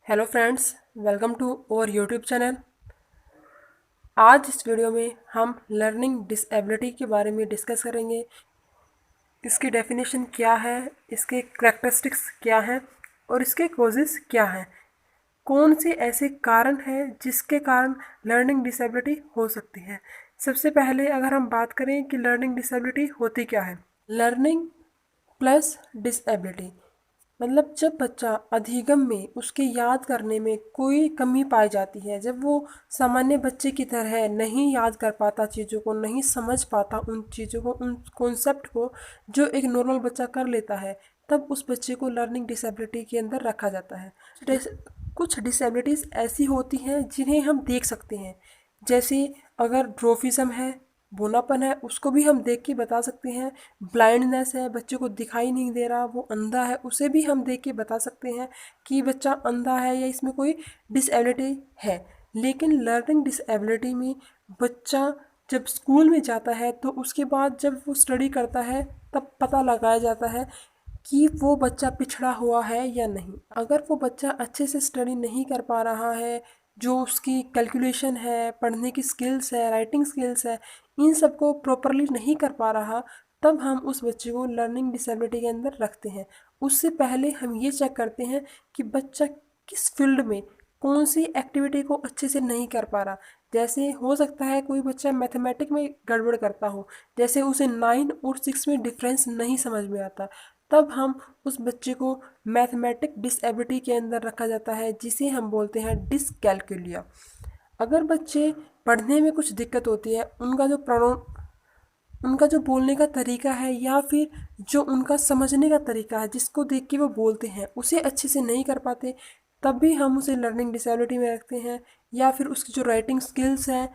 Hello friends, welcome to our YouTube channel. आज इस video में हम लर्निंग डिसेबिलिटी के बारे में डिस्कस करेंगे। इसकी डेफिनेशन क्या है, इसके करैक्टरिस्टिक्स क्या हैं और इसके कॉजेज़ क्या हैं। कौन से ऐसे कारण हैं जिसके कारण लर्निंग डिसेबिलिटी हो सकती है। सबसे पहले अगर हम बात करें कि लर्निंग डिसेबिलिटी होती क्या है। लर्निंग प्लस डिसेबिलिटी मतलब जब बच्चा अधिगम में उसके याद करने में कोई कमी पाई जाती है, जब वो सामान्य बच्चे की तरह नहीं याद कर पाता चीज़ों को, नहीं समझ पाता उन चीज़ों को, उन कॉन्सेप्ट को जो एक नॉर्मल बच्चा कर लेता है, तब उस बच्चे को लर्निंग डिसेबिलिटी के अंदर रखा जाता है। कुछ डिसेबिलिटीज़ ऐसी होती हैं जिन्हें हम देख सकते हैं, जैसे अगर ड्रोफिज्म है, बोनापन है, उसको भी हम देख के बता सकते हैं। ब्लाइंडनेस है, बच्चे को दिखाई नहीं दे रहा, वो अंधा है, उसे भी हम देख के बता सकते हैं कि बच्चा अंधा है या इसमें कोई डिसेबिलिटी है। लेकिन लर्निंग डिसेबिलिटी में बच्चा जब स्कूल में जाता है तो उसके बाद जब वो स्टडी करता है तब पता लगाया जाता है कि वो बच्चा पिछड़ा हुआ है या नहीं। अगर वो बच्चा अच्छे से स्टडी नहीं कर पा रहा है, जो उसकी कैलकुलेशन है, पढ़ने की स्किल्स है, राइटिंग स्किल्स है, इन सब को प्रॉपरली नहीं कर पा रहा, तब हम उस बच्चे को लर्निंग डिसेबिलिटी के अंदर रखते हैं। उससे पहले हम ये चेक करते हैं कि बच्चा किस फील्ड में कौन सी एक्टिविटी को अच्छे से नहीं कर पा रहा। जैसे हो सकता है कोई बच्चा मैथमेटिक में गड़बड़ करता हो, जैसे उसे 9 और 6 में डिफरेंस नहीं समझ में आता, तब हम उस बच्चे को मैथमेटिक डिसेबिलिटी के अंदर रखा जाता है, जिसे हम बोलते हैं डिसकैलकुलिया। अगर बच्चे पढ़ने में कुछ दिक्कत होती है, उनका जो बोलने का तरीका है या फिर जो उनका समझने का तरीका है, जिसको देख के वो बोलते हैं, उसे अच्छे से नहीं कर पाते, तब भी हम उसे लर्निंग डिसेबिलिटी में रखते हैं। या फिर उसकी जो राइटिंग स्किल्स है,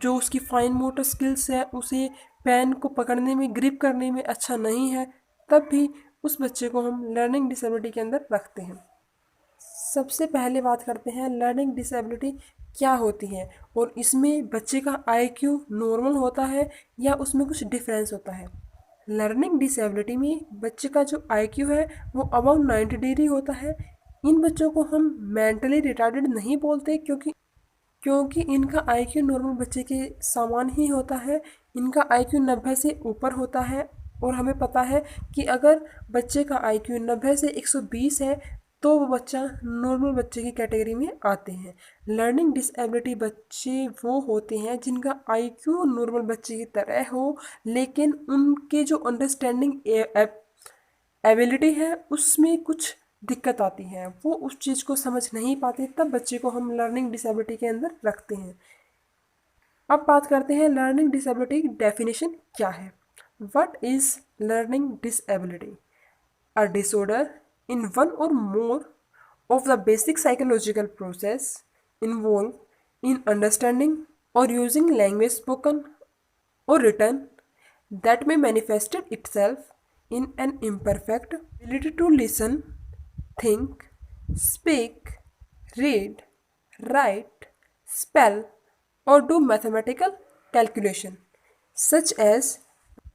जो उसकी फाइन मोटर स्किल्स है, उसे पेन को पकड़ने में, ग्रिप करने में अच्छा नहीं है, तब भी उस बच्चे को हम लर्निंग डिसेबिलिटी के अंदर रखते हैं। सबसे पहले बात करते हैं लर्निंग डिसेबिलिटी क्या होती है और इसमें बच्चे का आईक्यू नॉर्मल होता है या उसमें कुछ डिफरेंस होता है। लर्निंग डिसेबिलिटी में बच्चे का जो आईक्यू है वो अबाउट 90 डिग्री होता है। इन बच्चों को हम मेंटली रिटार्डेड नहीं बोलते, क्योंकि इनका आईक्यू नॉर्मल बच्चे के समान ही होता है। इनका आईक्यू 90 से ऊपर होता है और हमें पता है कि अगर बच्चे का आईक्यू 90 से 120 है तो वो बच्चा नॉर्मल बच्चे की कैटेगरी में आते हैं। लर्निंग डिसेबिलिटी बच्चे वो होते हैं जिनका आईक्यू नॉर्मल बच्चे की तरह हो, लेकिन उनके जो अंडरस्टैंडिंग एबिलिटी है उसमें कुछ दिक्कत आती है, वो उस चीज़ को समझ नहीं पाते, तब बच्चे को हम लर्निंग डिसेबिलिटी के अंदर रखते हैं। अब बात करते हैं लर्निंग डिसेबिलिटी की डेफिनेशन क्या है। What is learning disability? A disorder in one और मोर of the basic psychological process involved in understanding or using language spoken or written that may manifest itself in an imperfect ability to listen, think, speak, read, write, spell, or do mathematical calculation, such as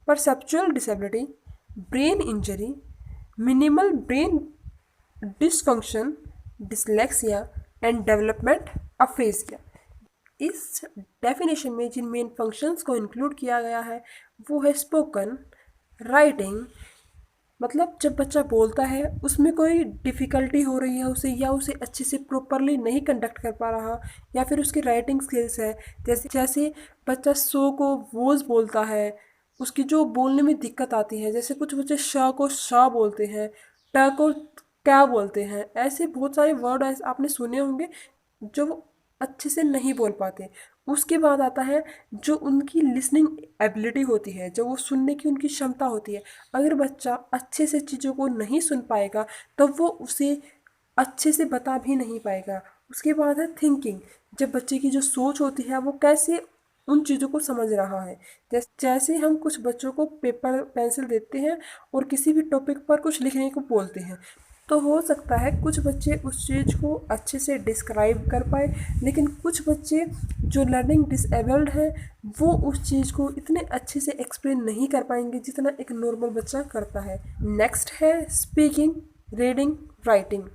perceptual disability, brain injury, minimal brain dysfunction, dyslexia and development aphasia. इस definition में जिन main functions को include किया गया है वो है spoken, writing, मतलब जब बच्चा बोलता है उसमें कोई डिफ़िकल्टी हो रही है उसे, या उसे अच्छे से प्रॉपरली नहीं कंडक्ट कर पा रहा, या फिर उसकी राइटिंग स्किल्स है, जैसे जैसे बच्चा सो को वोज बोलता है, उसकी जो बोलने में दिक्कत आती है, जैसे कुछ बच्चे श को शाह बोलते हैं, ट को क्या बोलते हैं, ऐसे बहुत सारे वर्ड आपने सुने होंगे जो वो अच्छे से नहीं बोल पाते। उसके बाद आता है जो उनकी लिसनिंग एबिलिटी होती है, जो वो सुनने की उनकी क्षमता होती है। अगर बच्चा अच्छे से चीज़ों को नहीं सुन पाएगा तो वो उसे अच्छे से बता भी नहीं पाएगा। उसके बाद है थिंकिंग, जब बच्चे की जो सोच होती है वो कैसे उन चीज़ों को समझ रहा है। जैसे हम कुछ बच्चों को पेपर पेंसिल देते हैं और किसी भी टॉपिक पर कुछ लिखने को बोलते हैं, तो हो सकता है कुछ बच्चे उस चीज़ को अच्छे से डिस्क्राइब कर पाए, लेकिन कुछ बच्चे जो लर्निंग डिसेबल्ड हैं वो उस चीज़ को इतने अच्छे से एक्सप्लेन नहीं कर पाएंगे जितना एक नॉर्मल बच्चा करता है। नेक्स्ट है स्पीकिंग, रीडिंग, राइटिंग।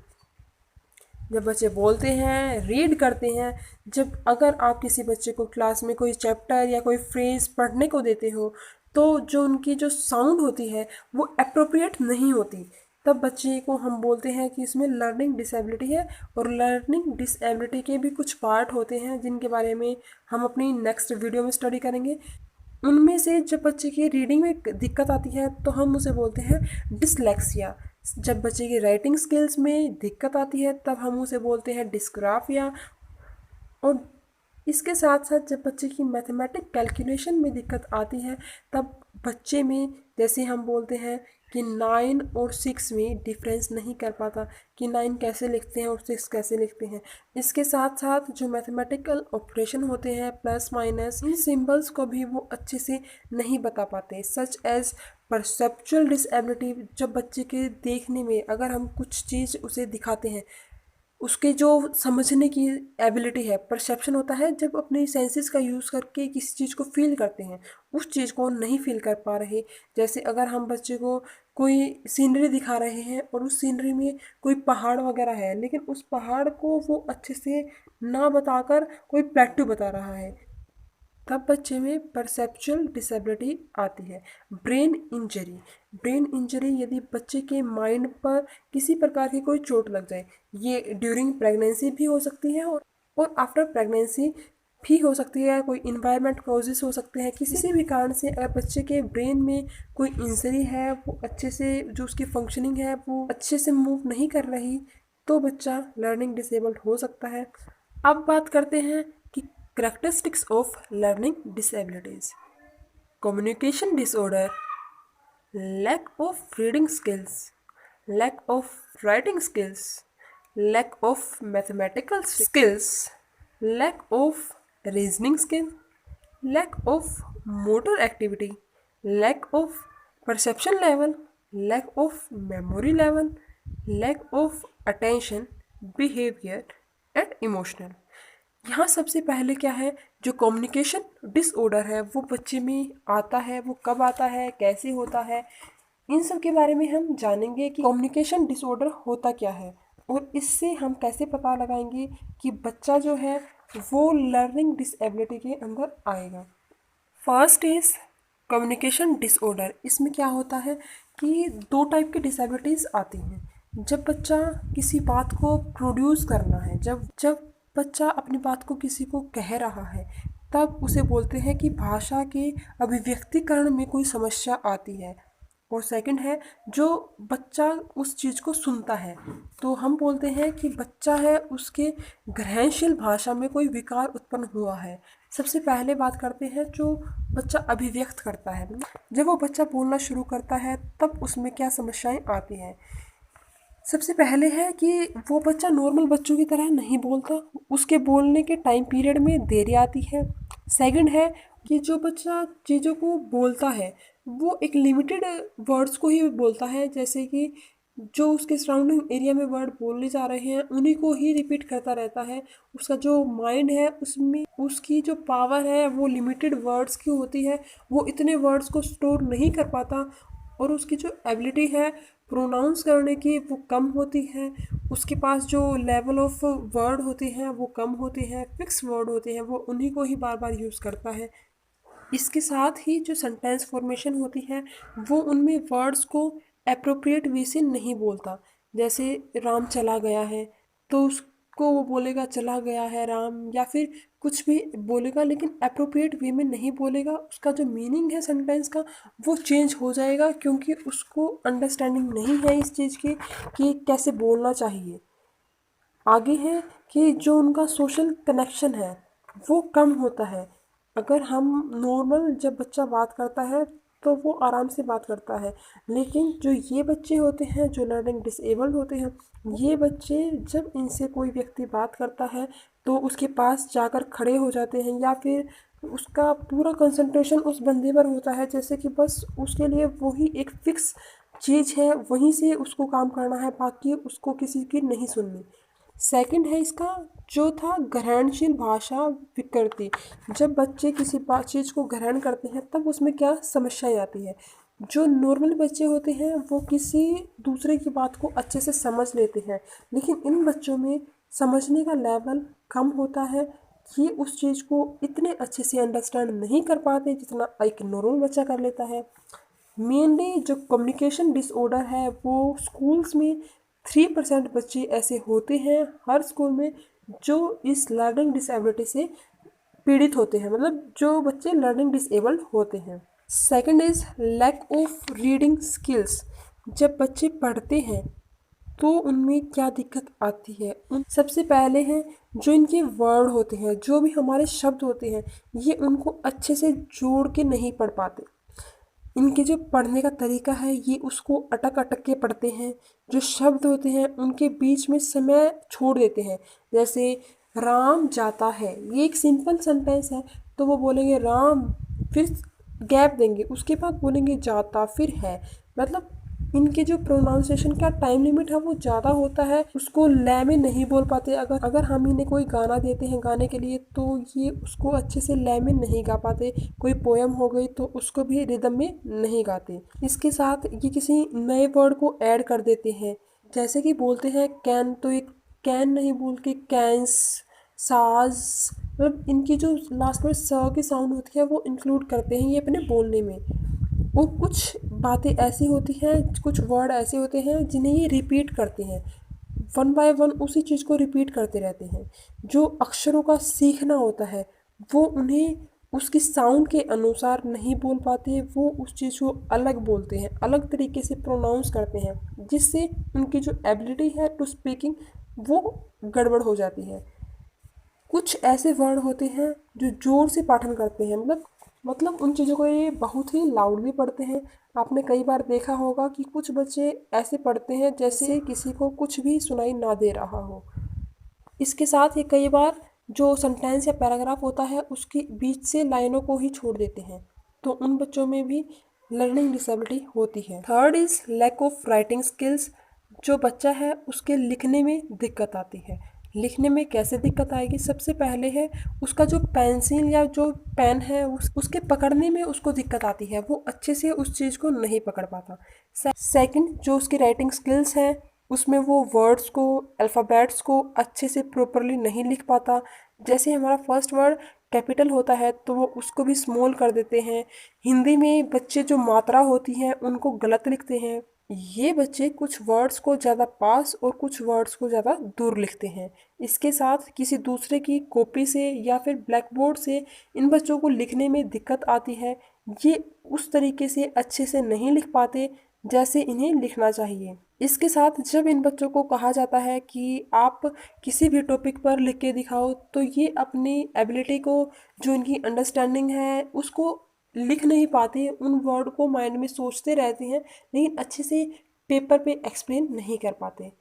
जब बच्चे बोलते हैं, रीड करते हैं, जब अगर आप किसी बच्चे को क्लास में कोई चैप्टर या कोई फ्रेज पढ़ने को देते हो तो जो उनकी जो साउंड होती है वो अप्रोप्रिएट नहीं होती, तब बच्चे को हम बोलते हैं कि इसमें लर्निंग डिसेबिलिटी है। और लर्निंग डिसेबिलिटी के भी कुछ पार्ट होते हैं जिनके बारे में हम अपनी नेक्स्ट वीडियो में स्टडी करेंगे। उनमें से जब बच्चे की रीडिंग में दिक्कत आती है तो हम उसे बोलते हैं डिसलेक्सिया। जब बच्चे की राइटिंग स्किल्स में दिक्कत आती है तब हम उसे बोलते हैं डिस्ग्राफिया। और इसके साथ साथ जब बच्चे की मैथमेटिक कैलकुलेशन में दिक्कत आती है तब बच्चे में, जैसे हम बोलते हैं कि 9 और 6 में डिफरेंस नहीं कर पाता कि 9 कैसे लिखते हैं और 6 कैसे लिखते हैं। इसके साथ साथ जो मैथमेटिकल ऑपरेशन होते हैं प्लस माइनस, इन सिंबल्स को भी वो अच्छे से नहीं बता पाते। सच एज परसेप्चुअल डिसेबिलिटी, जब बच्चे के देखने में अगर हम कुछ चीज़ उसे दिखाते हैं, उसके जो समझने की एबिलिटी है, परसेप्शन होता है, जब अपने सेंसेस का यूज़ करके किसी चीज़ को फील करते हैं उस चीज़ को नहीं फील कर पा रहे। जैसे अगर हम बच्चे को कोई सीनरी दिखा रहे हैं और उस सीनरी में कोई पहाड़ वगैरह है लेकिन उस पहाड़ को वो अच्छे से ना बताकर कोई प्लेट्यू बता रहा है, तब बच्चे में परसेप्चुअल डिसेबिलिटी आती है। ब्रेन इंजरी, ब्रेन इंजरी यदि बच्चे के माइंड पर किसी प्रकार की कोई चोट लग जाए, ये ड्यूरिंग प्रेगनेंसी भी हो सकती है और आफ्टर प्रेगनेंसी भी हो सकती है। कोई इन्वायरमेंट कॉजेस हो सकते हैं, किसी भी कारण से अगर बच्चे के ब्रेन में कोई इंजरी है, वो अच्छे से जो उसकी फंक्शनिंग है वो अच्छे से मूव नहीं कर रही, तो बच्चा लर्निंग डिसेबल्ड हो सकता है। अब बात करते हैं कि characteristics of learning disabilities. Communication disorder, lack of reading skills, lack of writing skills, lack of mathematical skills, lack of reasoning skill, lack of motor activity, lack of perception level, lack of memory level, lack of attention, behavior and emotional। यहाँ सबसे पहले क्या है, जो communication disorder है वो बच्चे में आता है, वो कब आता है, कैसे होता है, इन सब के बारे में हम जानेंगे कि कम्युनिकेशन डिसऑर्डर होता क्या है और इससे हम कैसे पता लगाएंगे कि बच्चा जो है वो लर्निंग डिसेबिलिटी के अंदर आएगा। First is communication disorder. इसमें क्या होता है कि दो टाइप की डिसेबिलिटीज़ आती हैं। जब बच्चा किसी बात को प्रोड्यूस करना है, जब जब बच्चा अपनी बात को किसी को कह रहा है, तब उसे बोलते हैं कि भाषा के अभिव्यक्तिकरण में कोई समस्या आती है। और सेकंड है जो बच्चा उस चीज़ को सुनता है, तो हम बोलते हैं कि बच्चा है उसके ग्रहणशील भाषा में कोई विकार उत्पन्न हुआ है। सबसे पहले बात करते हैं जो बच्चा अभिव्यक्त करता है। जब वो बच्चा बोलना शुरू करता है तब उसमें क्या समस्याएं आती हैं। सबसे पहले है कि वो बच्चा नॉर्मल बच्चों की तरह नहीं बोलता, उसके बोलने के टाइम पीरियड में देरी आती है। सेकंड है कि जो बच्चा चीज़ों को बोलता है वो एक लिमिटेड वर्ड्स को ही बोलता है, जैसे कि जो उसके सराउंडिंग एरिया में वर्ड बोलने जा रहे हैं उन्हीं को ही रिपीट करता रहता है। उसका जो माइंड है उसमें उसकी जो पावर है वो लिमिटेड वर्ड्स की होती है, वो इतने वर्ड्स को स्टोर नहीं कर पाता और उसकी जो एबिलिटी है प्रोनाउंस करने की वो कम होती है। उसके पास जो लेवल ऑफ वर्ड होते हैं वो कम होते हैं, फिक्स वर्ड होते हैं, वो उन्हीं को ही बार बार यूज़ करता है। इसके साथ ही जो सेंटेंस फॉर्मेशन होती है वो उनमें वर्ड्स को अप्रोप्रिएट वे से नहीं बोलता। जैसे राम चला गया है तो उसको वो बोलेगा चला गया है राम, या फिर कुछ भी बोलेगा लेकिन अप्रोप्रिएट वे में नहीं बोलेगा। उसका जो मीनिंग है सेंटेंस का वो चेंज हो जाएगा क्योंकि उसको अंडरस्टैंडिंग नहीं है इस चीज़ की कि कैसे बोलना चाहिए। आगे है कि जो उनका सोशल कनेक्शन है वो कम होता है। अगर हम नॉर्मल जब बच्चा बात करता है तो वो आराम से बात करता है, लेकिन जो ये बच्चे होते हैं जो लर्निंग डिसेबल्ड होते हैं, ये बच्चे जब इनसे कोई व्यक्ति बात करता है तो उसके पास जाकर खड़े हो जाते हैं या फिर उसका पूरा कंसंट्रेशन उस बंदे पर होता है, जैसे कि बस उसके लिए वही एक फिक्स चीज़ है, वहीं से उसको काम करना है, बाकी उसको किसी की नहीं सुननी। सेकंड है इसका जो था ग्रहणशील भाषा विकृति। जब बच्चे किसी चीज़ को ग्रहण करते हैं तब उसमें क्या समस्याएं आती है। जो नॉर्मल बच्चे होते हैं वो किसी दूसरे की बात को अच्छे से समझ लेते हैं, लेकिन इन बच्चों में समझने का लेवल कम होता है, ये उस चीज़ को इतने अच्छे से अंडरस्टैंड नहीं कर पाते जितना एक नॉर्मल बच्चा कर लेता है। मेनली जो कम्युनिकेशन डिसऑर्डर है वो स्कूल्स में 3% बच्चे ऐसे होते हैं हर स्कूल में जो इस लर्निंग डिसेबिलिटी से पीड़ित होते हैं, मतलब जो बच्चे लर्निंग डिसेबल्ड होते हैं। Second is lack of reading skills. जब बच्चे पढ़ते हैं तो उनमें क्या दिक्कत आती है, उन सबसे पहले हैं जो इनके वर्ड होते हैं, जो भी हमारे शब्द होते हैं, ये उनको अच्छे से जोड़ के नहीं पढ़ पाते। इनके जो पढ़ने का तरीका है ये उसको अटक अटक के पढ़ते हैं। जो शब्द होते हैं उनके बीच में समय छोड़ देते हैं। जैसे राम जाता है, ये एक सिंपल सेंटेंस है, तो वो बोलेंगे राम, फिर गैप देंगे, उसके बाद बोलेंगे जाता, फिर है। मतलब इनके जो प्रोनाउंसिएशन का टाइम लिमिट है वो ज़्यादा होता है, उसको लय में नहीं बोल पाते। अगर अगर हम इन्हें कोई गाना देते हैं गाने के लिए तो ये उसको अच्छे से लय में नहीं गा पाते। कोई पोयम हो गई तो उसको भी रिदम में नहीं गाते। इसके साथ ये किसी नए वर्ड को ऐड कर देते हैं, जैसे कि बोलते हैं कैन, तो एक कैन नहीं बोल के कैंस, साज, मतलब इनकी जो लास्ट में स की साउंड होती है वो इंक्लूड करते हैं ये अपने बोलने में। और कुछ बातें ऐसी होती हैं, कुछ वर्ड ऐसे होते हैं जिन्हें ये रिपीट करते हैं, वन बाय वन उसी चीज़ को रिपीट करते रहते हैं। जो अक्षरों का सीखना होता है वो उन्हें उसकी साउंड के अनुसार नहीं बोल पाते, वो उस चीज़ को अलग बोलते हैं, अलग तरीके से प्रोनाउंस करते हैं, जिससे उनकी जो एबिलिटी है टू स्पीकिंग वो गड़बड़ हो जाती है। कुछ ऐसे वर्ड होते हैं जो ज़ोर से पाठन करते हैं, मतलब उन चीज़ों को ये बहुत ही लाउडली पढ़ते हैं। आपने कई बार देखा होगा कि कुछ बच्चे ऐसे पढ़ते हैं जैसे किसी को कुछ भी सुनाई ना दे रहा हो। इसके साथ ये कई बार जो सेंटेंस या पैराग्राफ होता है उसके बीच से लाइनों को ही छोड़ देते हैं, तो उन बच्चों में भी लर्निंग डिसेबिलिटी होती है। Third is lack of writing skills. जो बच्चा है उसके लिखने में दिक्कत आती है। लिखने में कैसे दिक्कत आएगी, सबसे पहले है उसका जो पेंसिल या जो पेन है उसके पकड़ने में उसको दिक्कत आती है, वो अच्छे से उस चीज़ को नहीं पकड़ पाता। सेकंड, जो उसकी राइटिंग स्किल्स हैं उसमें वो वर्ड्स को, अल्फ़ाबेट्स को अच्छे से प्रॉपरली नहीं लिख पाता। जैसे हमारा फर्स्ट वर्ड कैपिटल होता है तो वो उसको भी स्मॉल कर देते हैं। हिंदी में बच्चे जो मात्रा होती हैं उनको गलत लिखते हैं। ये बच्चे कुछ वर्ड्स को ज़्यादा पास और कुछ वर्ड्स को ज़्यादा दूर लिखते हैं। इसके साथ किसी दूसरे की कॉपी से या फिर ब्लैक बोर्ड से इन बच्चों को लिखने में दिक्कत आती है। ये उस तरीके से अच्छे से नहीं लिख पाते जैसे इन्हें लिखना चाहिए। इसके साथ जब इन बच्चों को कहा जाता है कि आप किसी भी टॉपिक पर लिख के दिखाओ तो ये अपनी एबिलिटी को, जो इनकी अंडरस्टैंडिंग है उसको लिख नहीं पाते, उन वर्ड को माइंड में सोचते रहते हैं लेकिन अच्छे से पेपर पे एक्सप्लेन नहीं कर पाते।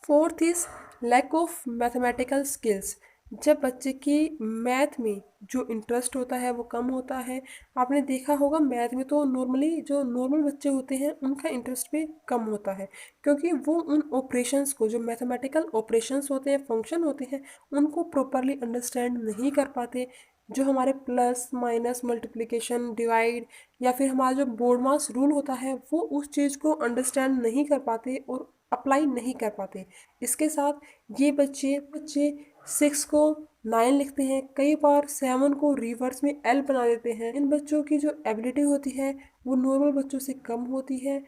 Fourth is lack of mathematical skills. जब बच्चे की मैथ में जो इंटरेस्ट होता है वो कम होता है। आपने देखा होगा मैथ में तो नॉर्मली जो नॉर्मल बच्चे होते हैं उनका इंटरेस्ट भी कम होता है, क्योंकि वो उन ऑपरेशंस को, जो मैथमेटिकल ऑपरेशंस होते हैं, फंक्शन होते हैं, उनको प्रॉपरली अंडरस्टैंड नहीं कर पाते। जो हमारे प्लस माइनस मल्टीप्लिकेशन डिवाइड या फिर हमारा जो बोर्ड मास रूल होता है वो उस चीज़ को अंडरस्टैंड नहीं कर पाते और अप्लाई नहीं कर पाते। इसके साथ ये बच्चे बच्चे 6 को 9 लिखते हैं, कई बार 7 को रिवर्स में एल बना देते हैं। इन बच्चों की जो एबिलिटी होती है वो नॉर्मल बच्चों से कम होती है,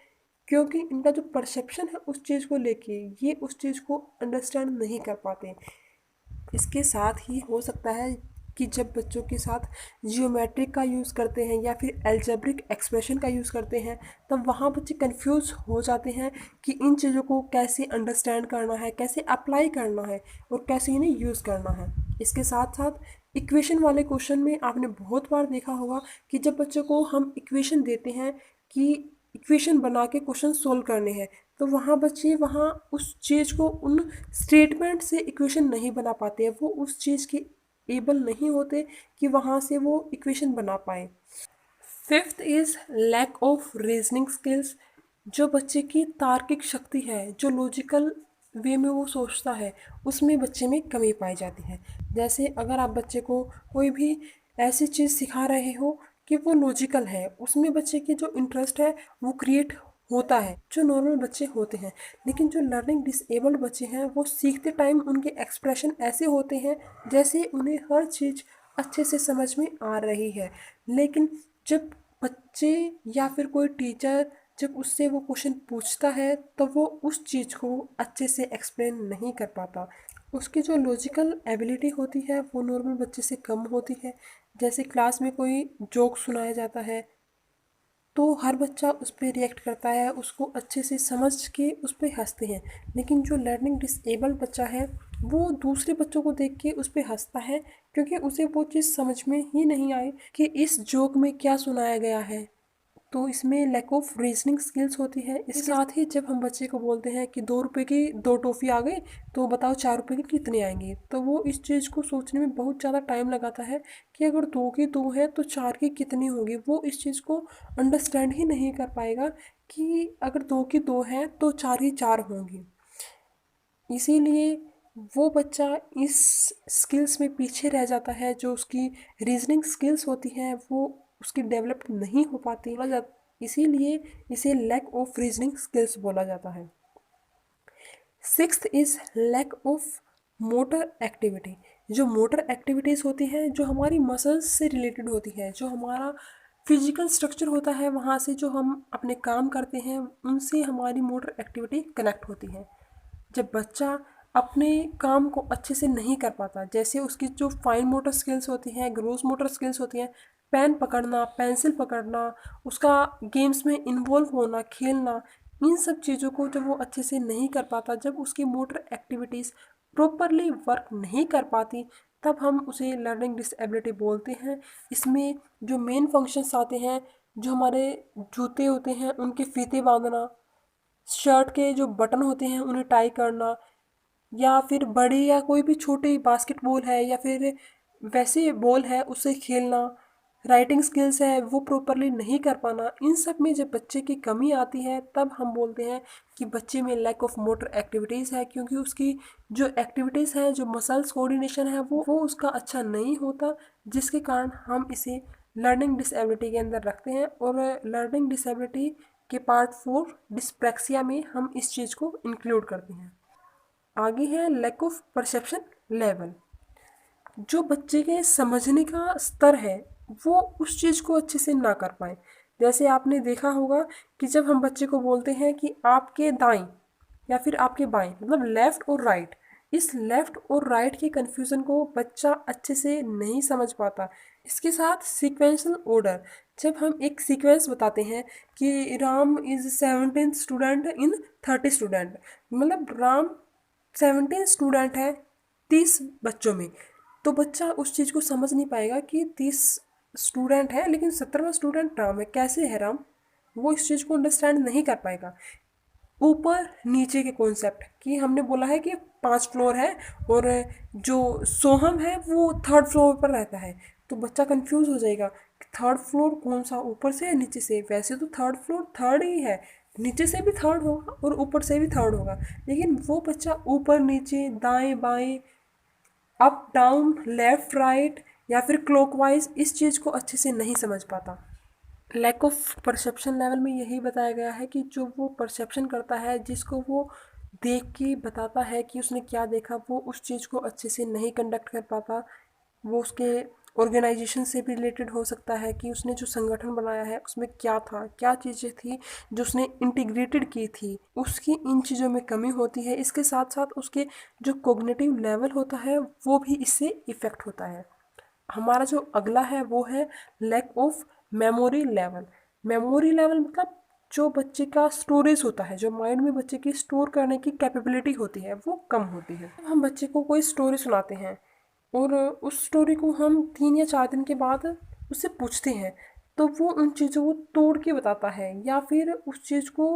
क्योंकि इनका जो परसेप्शन है उस चीज़ को लेके ये उस चीज़ को अंडरस्टैंड नहीं कर पाते। इसके साथ ही हो सकता है कि जब बच्चों के साथ जियोमेट्रिक का यूज़ करते हैं या फिर एल्जेब्रिक एक्सप्रेशन का यूज़ करते हैं तब वहाँ बच्चे कंफ्यूज हो जाते हैं कि इन चीज़ों को कैसे अंडरस्टैंड करना है, कैसे अप्लाई करना है और कैसे इन्हें यूज़ करना है। इसके साथ साथ इक्वेशन वाले क्वेश्चन में आपने बहुत बार देखा होगा कि जब बच्चों को हम इक्वेशन देते हैं कि इक्वेशन बना के क्वेश्चन सोल्व करने हैं, तो वहाँ बच्चे वहाँ उस चीज़ को उन स्टेटमेंट से इक्वेशन नहीं बना पाते हैं, वो उस चीज़ के एबल नहीं होते कि वहाँ से वो इक्वेशन बना पाए। Fifth is lack of reasoning skills. जो बच्चे की तार्किक शक्ति है, जो लॉजिकल वे में वो सोचता है, उसमें बच्चे में कमी पाई जाती है। जैसे अगर आप बच्चे को कोई भी ऐसी चीज़ सिखा रहे हो कि वो लॉजिकल है, उसमें बच्चे की जो इंटरेस्ट है वो क्रिएट होता है जो नॉर्मल बच्चे होते हैं। लेकिन जो लर्निंग डिसेबल्ड बच्चे हैं वो सीखते टाइम उनके एक्सप्रेशन ऐसे होते हैं जैसे उन्हें हर चीज़ अच्छे से समझ में आ रही है। लेकिन जब बच्चे या फिर कोई टीचर जब उससे वो क्वेश्चन पूछता है तो वो उस चीज़ को अच्छे से एक्सप्लेन नहीं कर पाता। उसकी जो लॉजिकल एबिलिटी होती है वो नॉर्मल बच्चे से कम होती है। जैसे क्लास में कोई जोक सुनाया जाता है तो हर बच्चा उस पे रिएक्ट करता है, उसको अच्छे से समझ के उस पे हँसते हैं। लेकिन जो लर्निंग डिसेबल्ड बच्चा है वो दूसरे बच्चों को देख के उस पे हँसता है क्योंकि उसे वो चीज़ समझ में ही नहीं आई कि इस जोक में क्या सुनाया गया है। तो इसमें लैक ऑफ रीजनिंग स्किल्स होती है। इसके साथ ही जब हम बच्चे को बोलते हैं कि 2 रुपए की 2 टॉफ़ी आ गई तो बताओ 4 रुपए की कितने आएंगे, तो वो इस चीज़ को सोचने में बहुत ज़्यादा टाइम लगाता है कि अगर 2 की 2 है तो 4 की कितनी होगी। वो इस चीज़ को अंडरस्टैंड ही नहीं कर पाएगा कि अगर 2 की 2 है तो 4 की 4 होंगी। इसीलिए वो बच्चा इस स्किल्स में पीछे रह जाता है। जो उसकी रीजनिंग स्किल्स होती हैं वो उसकी डेवलप नहीं हो पाती बोला जा इसीलिए इसे लैक ऑफ रीजनिंग स्किल्स बोला जाता है। Sixth is lack of motor activity. जो मोटर एक्टिविटीज़ होती हैं जो हमारी मसल्स से रिलेटेड होती है, जो हमारा फिजिकल स्ट्रक्चर होता है, वहाँ से जो हम अपने काम करते हैं उनसे हमारी मोटर एक्टिविटी कनेक्ट होती है। जब बच्चा अपने काम को अच्छे से नहीं कर पाता, जैसे उसकी जो फाइन मोटर स्किल्स होती हैं, ग्रोस मोटर स्किल्स होती हैं, पेन पकड़ना, पेंसिल पकड़ना, उसका गेम्स में इन्वॉल्व होना, खेलना, इन सब चीज़ों को जब वो अच्छे से नहीं कर पाता, जब उसकी मोटर एक्टिविटीज़ प्रॉपरली वर्क नहीं कर पाती, तब हम उसे लर्निंग डिसेबिलिटी बोलते हैं। इसमें जो मेन फंक्शंस आते हैं, जो हमारे जूते होते हैं उनके फीते बांधना, शर्ट के जो बटन होते हैं उन्हें टाई करना, या फिर बड़ी या कोई भी छोटी बास्केटबॉल है या फिर वैसे बॉल है उससे खेलना, राइटिंग स्किल्स है वो प्रॉपरली नहीं कर पाना, इन सब में जब बच्चे की कमी आती है तब हम बोलते हैं कि बच्चे में लैक ऑफ मोटर एक्टिविटीज़ है। क्योंकि उसकी जो एक्टिविटीज़ है, जो मसल्स कोऑर्डिनेशन है वो उसका अच्छा नहीं होता, जिसके कारण हम इसे लर्निंग डिसेबिलिटी के अंदर रखते हैं। और लर्निंग डिसेबिलिटी के पार्ट 4 डिस्प्रैक्सिया में हम इस चीज़ को इंक्लूड करते हैं। आगे है लैक ऑफ परसेप्शन लेवल। जो बच्चे के समझने का स्तर है वो उस चीज़ को अच्छे से ना कर पाए। जैसे आपने देखा होगा कि जब हम बच्चे को बोलते हैं कि आपके दाएं या फिर आपके बाएं, मतलब लेफ़्ट और राइट, इस लेफ़्ट और राइट के कन्फ्यूज़न को बच्चा अच्छे से नहीं समझ पाता। इसके साथ सीक्वेंशियल ऑर्डर, जब हम एक सीक्वेंस बताते हैं कि Ram is 17 student in 30 student, मतलब राम 17 स्टूडेंट है 30 बच्चों में, तो बच्चा उस चीज़ को समझ नहीं पाएगा कि 30 स्टूडेंट है लेकिन 17वां स्टूडेंट राम है, कैसे है राम, वो इस चीज़ को अंडरस्टैंड नहीं कर पाएगा। ऊपर नीचे के कॉन्सेप्ट कि हमने बोला है कि 5 फ्लोर है और जो सोहम है वो 3rd फ्लोर पर रहता है, तो बच्चा कंफ्यूज हो जाएगा कि 3rd फ्लोर कौन सा, ऊपर से या नीचे से। वैसे तो 3rd फ्लोर थर्ड ही है, नीचे से भी थर्ड होगा और ऊपर से भी थर्ड होगा, लेकिन वो बच्चा ऊपर नीचे दाएं बाएं अप डाउन लेफ्ट राइट या फिर क्लॉकवाइज इस चीज़ को अच्छे से नहीं समझ पाता। लैक ऑफ परसेप्शन लेवल में यही बताया गया है कि जो वो परसेप्शन करता है, जिसको वो देख के बताता है कि उसने क्या देखा, वो उस चीज़ को अच्छे से नहीं कंडक्ट कर पाता। वो उसके ऑर्गेनाइजेशन से भी रिलेटेड हो सकता है कि उसने जो संगठन बनाया है उसमें क्या था, क्या चीज़ें थी जो उसने इंटीग्रेटेड की थी, उसकी इन चीज़ों में कमी होती है। इसके साथ साथ उसके जो कोग्निटिव लेवल होता है वो भी इससे इफ़ेक्ट होता है। हमारा जो अगला है वो है lack of memory level. Memory level मतलब जो बच्चे का स्टोरेज होता है, जो माइंड में बच्चे की स्टोर करने की कैपेबिलिटी होती है वो कम होती है। हम बच्चे को कोई स्टोरी सुनाते हैं और उस स्टोरी को हम 3 या 4 दिन के बाद उससे पूछते हैं तो वो उन चीज़ों को तोड़ के बताता है या फिर उस चीज़ को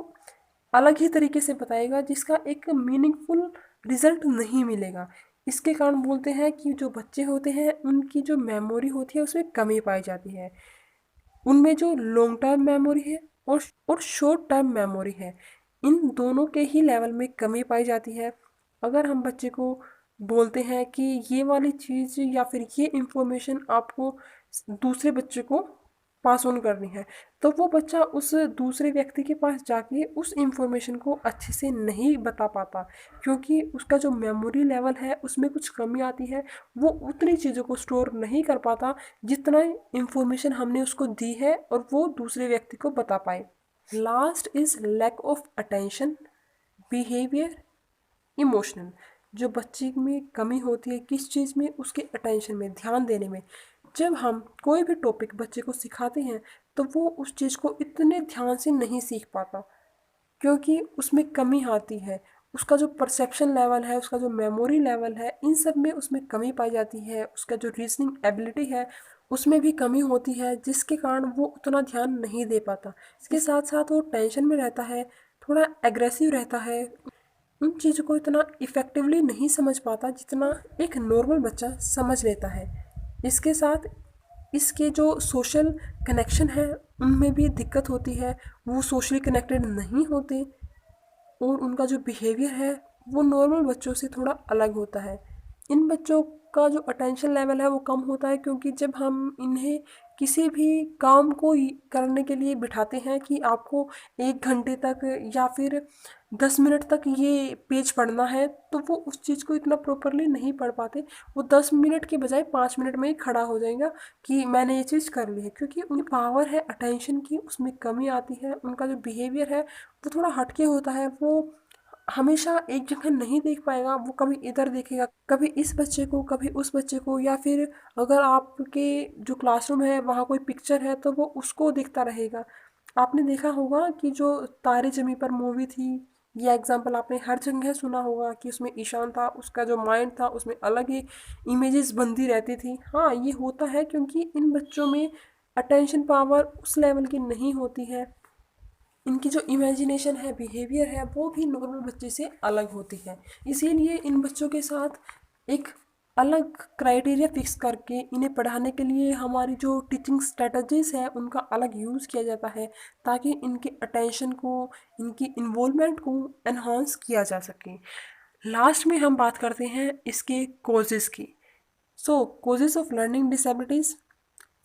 अलग ही तरीके से बताएगा जिसका एक मीनिंगफुल रिजल्ट नहीं मिलेगा। इसके कारण बोलते हैं कि जो बच्चे होते हैं उनकी जो मेमोरी होती है उसमें कमी पाई जाती है। उनमें जो लॉन्ग टर्म मेमोरी है और शॉर्ट टर्म मेमोरी है, इन दोनों के ही लेवल में कमी पाई जाती है। अगर हम बच्चे को बोलते हैं कि ये वाली चीज़ या फिर ये इंफॉर्मेशन आपको दूसरे बच्चे को पास ऑन करनी है, तो वो बच्चा उस दूसरे व्यक्ति के पास जाके उस इंफॉर्मेशन को अच्छे से नहीं बता पाता, क्योंकि उसका जो मेमोरी लेवल है उसमें कुछ कमी आती है। वो उतनी चीज़ों को स्टोर नहीं कर पाता जितना इंफॉर्मेशन हमने उसको दी है और वो दूसरे व्यक्ति को बता पाए। Last is lack of attention, behaviour, emotional. जो बच्चे में कमी होती है किस चीज़ में, उसके अटेंशन में, ध्यान देने में। जब हम कोई भी टॉपिक बच्चे को सिखाते हैं तो वो उस चीज़ को इतने ध्यान से नहीं सीख पाता, क्योंकि उसमें कमी आती है। उसका जो परसेप्शन लेवल है, उसका जो मेमोरी लेवल है, इन सब में उसमें कमी पाई जाती है। उसका जो रीजनिंग एबिलिटी है उसमें भी कमी होती है, जिसके कारण वो उतना ध्यान नहीं दे पाता। इसके साथ साथ वो टेंशन में रहता है, थोड़ा एग्रेसिव रहता है, उन चीज़ों को इतना इफ़ेक्टिवली नहीं समझ पाता जितना एक नॉर्मल बच्चा समझ लेता है। इसके साथ इसके जो सोशल कनेक्शन है उनमें भी दिक्कत होती है, वो सोशली कनेक्टेड नहीं होते और उनका जो बिहेवियर है वो नॉर्मल बच्चों से थोड़ा अलग होता है। इन बच्चों का जो अटेंशन लेवल है वो कम होता है, क्योंकि जब हम इन्हें किसी भी काम को करने के लिए बिठाते हैं कि आपको 1 घंटे तक या फिर 10 मिनट तक ये पेज पढ़ना है, तो वो उस चीज़ को इतना प्रॉपरली नहीं पढ़ पाते। वो 10 मिनट के बजाय 5 मिनट में ही खड़ा हो जाएगा कि मैंने ये चीज़ कर ली है, क्योंकि उनकी पावर है अटेंशन की उसमें कमी आती है। उनका जो बिहेवियर है वो थोड़ा हटके होता है, वो हमेशा एक जगह नहीं देख पाएगा, वो कभी इधर देखेगा, कभी इस बच्चे को, कभी उस बच्चे को, या फिर अगर आपके जो क्लासरूम है वहाँ कोई पिक्चर है तो वो उसको देखता रहेगा। आपने देखा होगा कि जो तारे ज़मीं पर मूवी थी, ये एग्जाम्पल आपने हर जगह सुना होगा कि उसमें ईशान था, उसका जो माइंड था उसमें अलग ही इमेजेस बनती रहती थी। हाँ, ये होता है क्योंकि इन बच्चों में अटेंशन पावर उस लेवल की नहीं होती है। इनकी जो इमेजिनेशन है, बिहेवियर है, वो भी नॉर्मल बच्चे से अलग होती है। इसीलिए इन बच्चों के साथ एक अलग क्राइटेरिया फिक्स करके इन्हें पढ़ाने के लिए हमारी जो टीचिंग स्ट्रेटजीज है उनका अलग यूज़ किया जाता है, ताकि इनके अटेंशन को, इनकी इन्वॉल्वमेंट को एनहांस किया जा सके। लास्ट में हम बात करते हैं इसके कोजेस की। So causes of learning disabilities,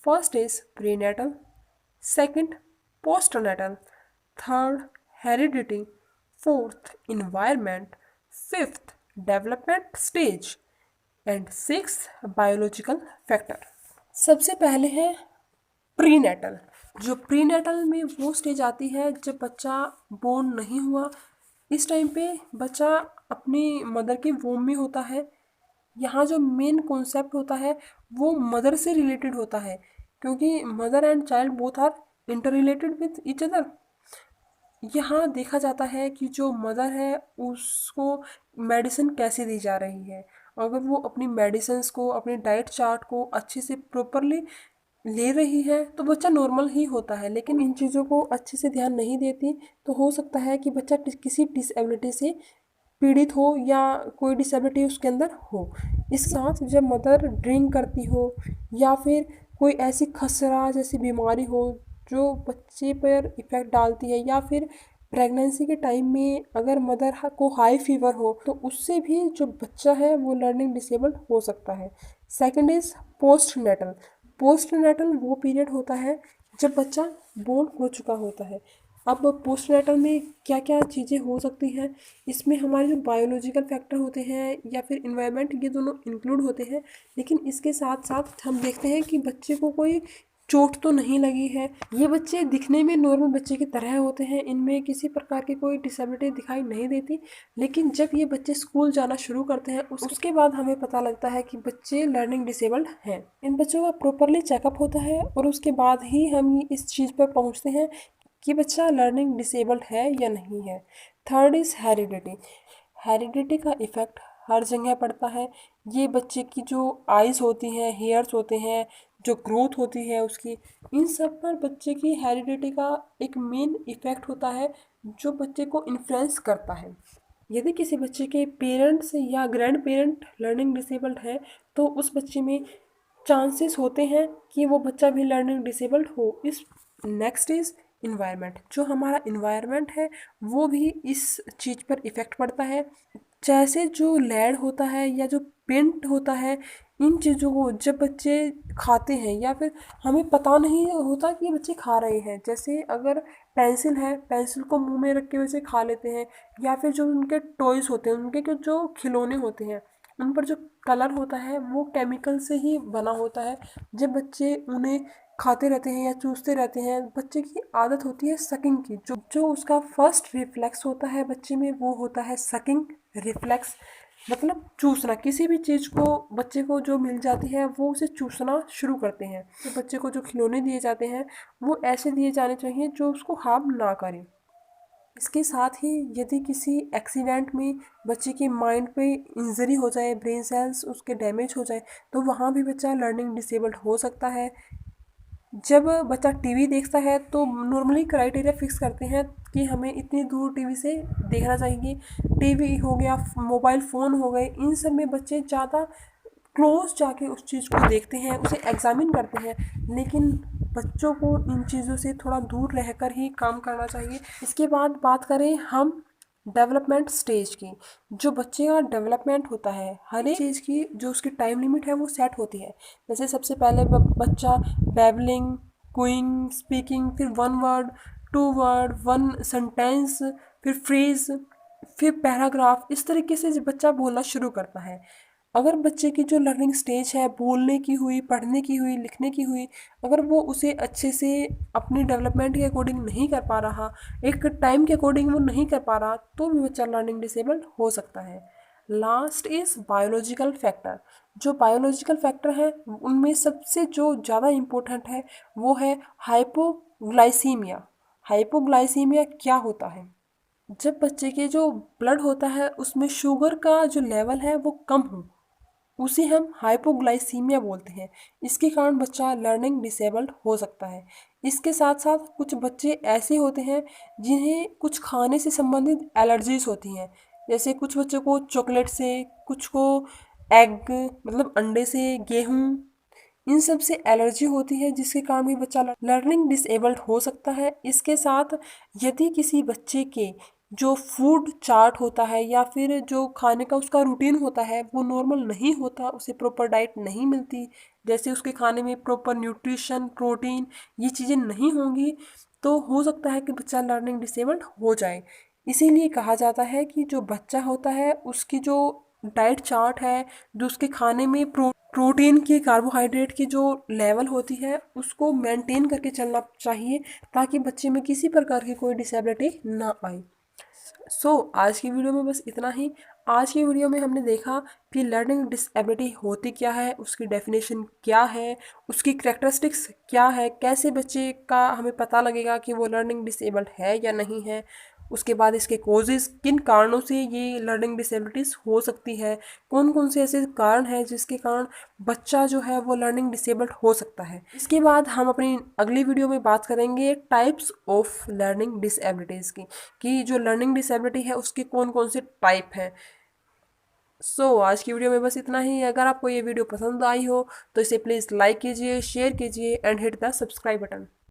first is prenatal, second postnatal, third heredity, fourth environment, fifth development stage and sixth biological factor। सबसे पहले है प्रीनेटल। जो प्रीनेटल में वो स्टेज आती है जब बच्चा बोर्न नहीं हुआ। इस टाइम पे बच्चा अपनी मदर के वोम में होता है। यहाँ जो मेन कॉन्सेप्ट होता है वो मदर से रिलेटेड होता है, क्योंकि mother and child both are inter related with each other. यहाँ देखा जाता है कि जो मदर है उसको मेडिसिन कैसे दी जा रही है। अगर वो अपनी मेडिसिन्स को, अपनी डाइट चार्ट को अच्छे से प्रॉपरली ले रही है तो बच्चा नॉर्मल ही होता है, लेकिन इन चीज़ों को अच्छे से ध्यान नहीं देती तो हो सकता है कि बच्चा किसी डिसेबिलिटी से पीड़ित हो या कोई डिसेबिलिटी उसके अंदर हो। इस साथ जब मदर ड्रिंक करती हो या फिर कोई ऐसी खसरा जैसी बीमारी हो जो बच्चे पर इफ़ेक्ट डालती है, या फिर प्रेगनेंसी के टाइम में अगर मदर को हाई फीवर हो तो उससे भी जो बच्चा है वो लर्निंग डिसेबल्ड हो सकता है। Second is postnatal. Postnatal वो पीरियड होता है जब बच्चा बोर्न हो चुका होता है। अब पोस्टनेटल में क्या क्या चीज़ें हो सकती हैं, इसमें हमारे जो बायोलॉजिकल फैक्टर होते हैं या फिर इन्वायरमेंट, ये दोनों इंक्लूड होते हैं। लेकिन इसके साथ साथ हम देखते हैं कि बच्चे को कोई चोट तो नहीं लगी है। ये बच्चे दिखने में नॉर्मल बच्चे की तरह होते हैं, इनमें किसी प्रकार की कोई डिसेबिलिटी दिखाई नहीं देती। लेकिन जब ये बच्चे स्कूल जाना शुरू करते हैं उसके बाद हमें पता लगता है कि बच्चे लर्निंग डिसेबल्ड हैं। इन बच्चों का प्रॉपरली चेकअप होता है और उसके बाद ही हम इस चीज़ पर पहुंचते हैं कि बच्चा लर्निंग डिसेबल्ड है या नहीं है। Third is heredity. हेरिडिटी का इफ़ेक्ट हर जगह पड़ता है। ये बच्चे की जो आइज़ होती हैं, हेयर्स होते हैं, जो ग्रोथ होती है उसकी, इन सब पर बच्चे की हेरिडिटी का एक मेन इफ़ेक्ट होता है जो बच्चे को इन्फ्लुएंस करता है। यदि किसी बच्चे के पेरेंट्स या ग्रैंड पेरेंट लर्निंग डिसेबल्ड है तो उस बच्चे में चांसेस होते हैं कि वो बच्चा भी लर्निंग डिसेबल्ड हो। इस नेक्स्ट इज़ इन्वायरमेंट। जो हमारा इन्वायरमेंट है वो भी इस चीज़ पर इफ़ेक्ट पड़ता है। जैसे जो लैड होता है या जो पेंट होता है, इन चीज़ों को जब बच्चे खाते हैं या फिर हमें पता नहीं होता कि ये बच्चे खा रहे हैं, जैसे अगर पेंसिल है, पेंसिल को मुंह में रख के वैसे खा लेते हैं, या फिर जो उनके टॉयज़ होते हैं, उनके जो खिलौने होते हैं, उन पर जो कलर होता है वो केमिकल से ही बना होता है। जब बच्चे उन्हें खाते रहते हैं या चूसते रहते हैं, बच्चे की आदत होती है सकिंग की। जो जो उसका फर्स्ट रिफ्लेक्स होता है बच्चे में, वो होता है सकिंग रिफ्लेक्स, मतलब चूसना। किसी भी चीज़ को बच्चे को जो मिल जाती है वो उसे चूसना शुरू करते हैं। तो बच्चे को जो खिलौने दिए जाते हैं वो ऐसे दिए जाने चाहिए जो उसको हार्म ना करें। इसके साथ ही यदि किसी एक्सीडेंट में बच्चे के माइंड पे इंजरी हो जाए, ब्रेन सेल्स उसके डैमेज हो जाए, तो वहाँ भी बच्चा लर्निंग डिसेबल्ड हो सकता है। जब बच्चा टीवी देखता है तो नॉर्मली क्राइटेरिया फिक्स करते हैं कि हमें इतनी दूर टीवी से देखना चाहिए। टीवी हो गया, मोबाइल फ़ोन हो गए, इन सब में बच्चे ज़्यादा क्लोज जाके उस चीज़ को देखते हैं, उसे एग्जामिन करते हैं। लेकिन बच्चों को इन चीज़ों से थोड़ा दूर रहकर ही काम करना चाहिए। इसके बाद बात करें हम डेवलपमेंट स्टेज की। जो बच्चे का डेवलपमेंट होता है, हर एक चीज़ की जो उसकी टाइम लिमिट है वो सेट होती है। जैसे सबसे पहले बच्चा बैबलिंग, क्विंग, स्पीकिंग, फिर one word, two word, one sentence, फिर फ्रेज, फिर पैराग्राफ, इस तरीके से जब बच्चा बोलना शुरू करता है। अगर बच्चे की जो लर्निंग स्टेज है, बोलने की हुई, पढ़ने की हुई, लिखने की हुई, अगर वो उसे अच्छे से अपनी डेवलपमेंट के अकॉर्डिंग नहीं कर पा रहा, एक टाइम के अकॉर्डिंग वो नहीं कर पा रहा, तो भी बच्चा लर्निंग डिसेबल्ड हो सकता है। Last is biological factor. जो बायोलॉजिकल फैक्टर है उनमें सबसे जो ज़्यादा इम्पोर्टेंट है वो है हाइपोग्लाइसीमिया। हाइपोग्लाइसीमिया क्या होता है? जब बच्चे के जो ब्लड होता है उसमें शुगर का जो लेवल है वो कम हो, उसे हम हाइपोग्लाइसीमिया बोलते हैं। इसके कारण बच्चा लर्निंग डिसेबल्ड हो सकता है। इसके साथ साथ कुछ बच्चे ऐसे होते हैं जिन्हें कुछ खाने से संबंधित एलर्जीज होती हैं। जैसे कुछ बच्चों को चॉकलेट से, कुछ को एग मतलब अंडे से, गेहूँ, इन सब से एलर्जी होती है, जिसके कारण भी बच्चा लर्निंग डिसेबल्ड हो सकता है। इसके साथ यदि किसी बच्चे के जो फूड चार्ट होता है या फिर जो खाने का उसका रूटीन होता है वो नॉर्मल नहीं होता, उसे प्रॉपर डाइट नहीं मिलती, जैसे उसके खाने में प्रॉपर न्यूट्रिशन, प्रोटीन, ये चीज़ें नहीं होंगी, तो हो सकता है कि बच्चा लर्निंग डिसेबल्ड हो जाए। इसीलिए कहा जाता है कि जो बच्चा होता है उसकी जो डाइट चार्ट है, जो उसके खाने में प्रोटीन की, कार्बोहाइड्रेट की जो लेवल होती है उसको मेंटेन करके चलना चाहिए, ताकि बच्चे में किसी प्रकार की कोई डिसेबिलिटी ना आए। आज की वीडियो में बस इतना ही। आज की वीडियो में हमने देखा कि लर्निंग डिसेबिलिटी होती क्या है, उसकी डेफिनेशन क्या है, उसकी करेक्टरिस्टिक्स क्या है, कैसे बच्चे का हमें पता लगेगा कि वो लर्निंग डिसेबल्ड है या नहीं है। उसके बाद इसके कोजेज़, किन कारणों से ये लर्निंग डिसेबिलिटीज़ हो सकती है, कौन कौन से ऐसे कारण हैं जिसके कारण बच्चा जो है वो लर्निंग डिसेबल्ड हो सकता है। इसके बाद हम अपनी अगली वीडियो में बात करेंगे टाइप्स ऑफ लर्निंग डिसेबिलिटीज़ की, कि जो लर्निंग डिसेबिलिटी है उसके कौन कौन से टाइप हैं। आज की वीडियो में बस इतना ही। अगर आपको ये वीडियो पसंद आई हो तो इसे प्लीज़ लाइक कीजिए, शेयर कीजिए and hit the subscribe button.